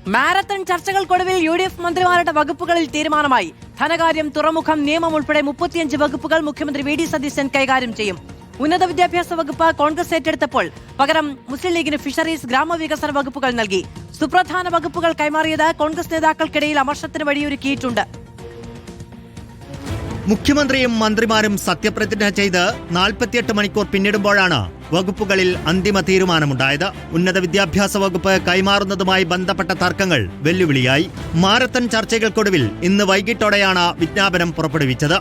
Marathon ചർച്ചകൾക്കൊടുവിൽ UDF മന്ത്രിമാരുടെ വകുപ്പുകളിൽ തീരുമാനമായി. ധനകാര്യം, തുറമുഖം, നിയമം ഉൾപ്പെടെ 35 വകുപ്പുകൾ മുഖ്യമന്ത്രി VD സതീശൻ കൈകാര്യം ചെയ്യും. ഉന്നത വിദ്യാഭ്യാസ വകുപ്പ് കോൺഗ്രസ് ഏറ്റെടുത്തപ്പോൾ പകരം മുസ്ലിം ലീഗിന് ഫിഷറീസ്, ഗ്രാമവികസന വകുപ്പുകൾ നൽകി. സുപ്രധാന വകുപ്പുകൾ കൈമാറിയത് കോൺഗ്രസ് നേതാക്കൾക്കിടയിൽ അമർഷത്തിന് വഴിയൊരുക്കിയിട്ടുണ്ട്. മുഖ്യമന്ത്രിയും മന്ത്രിമാരും സത്യപ്രതിജ്ഞ ചെയ്ത് 48 മണിക്കൂർ പിന്നിടുമ്പോഴാണ് വകുപ്പുകളിൽ അന്തിമ തീരുമാനമുണ്ടായത്. ഉന്നത വിദ്യാഭ്യാസ വകുപ്പ് കൈമാറുന്നതുമായി ബന്ധപ്പെട്ട തർക്കങ്ങൾ വെല്ലുവിളിയായി. മാരത്തൺ ചർച്ചകൾക്കൊടുവിൽ ഇന്ന് വൈകിട്ടോടെയാണ് വിജ്ഞാപനം പുറപ്പെടുവിച്ചത്.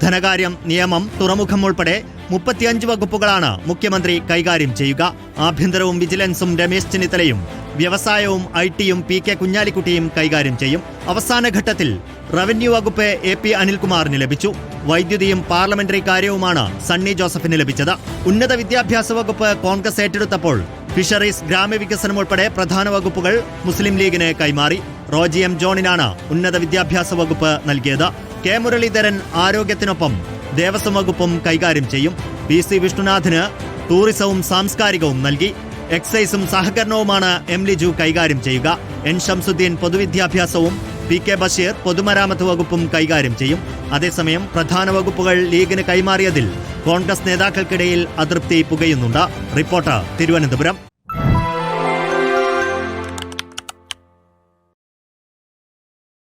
ധനകാര്യം, നിയമം, തുറമുഖം ഉൾപ്പെടെ 35 വകുപ്പുകളാണ് മുഖ്യമന്ത്രി കൈകാര്യം ചെയ്യുക. ആഭ്യന്തരവും വിജിലൻസും രമേശ് ചെന്നിത്തലയും, വ്യവസായവും IT-യും PK കുഞ്ഞാലിക്കുട്ടിയും കൈകാര്യം ചെയ്യും. അവസാന ഘട്ടത്തിൽ റവന്യൂ വകുപ്പ് AP അനിൽകുമാറിന് ലഭിച്ചു. വൈദ്യുതിയും പാർലമെന്ററി കാര്യവുമാണ് സണ്ണി ജോസഫിന് ലഭിച്ചത്. ഉന്നത വിദ്യാഭ്യാസ വകുപ്പ് കോൺഗ്രസ് ഏറ്റെടുത്തപ്പോൾ ഫിഷറീസ്, ഗ്രാമവികസനം ഉൾപ്പെടെ പ്രധാന വകുപ്പുകൾ മുസ്ലിം ലീഗിന് കൈമാറി. റോജി M. ജോണിനാണ് ഉന്നത വിദ്യാഭ്യാസ വകുപ്പ് നൽകിയത്. K. മുരളീധരൻ ആരോഗ്യത്തിനൊപ്പം ദേവസ്വം വകുപ്പും കൈകാര്യം ചെയ്യും. PC വിഷ്ണുനാഥിന് ടൂറിസവും സാംസ്കാരികവും നൽകി. എക്സൈസും സഹകരണവുമാണ് M. ലിജു കൈകാര്യം ചെയ്യുക. N. ഷംസുദ്ദീൻ പൊതുവിദ്യാഭ്യാസവും PK ബഷീർ പൊതുമരാമത്ത് വകുപ്പും കൈകാര്യം ചെയ്യും. അതേസമയം പ്രധാന വകുപ്പുകൾ ലീഗിന് കൈമാറിയതിൽ കോൺഗ്രസ് നേതാക്കൾക്കിടയിൽ അതൃപ്തി പുകയുന്നുണ്ട്. റിപ്പോർട്ടർ, തിരുവനന്തപുരം.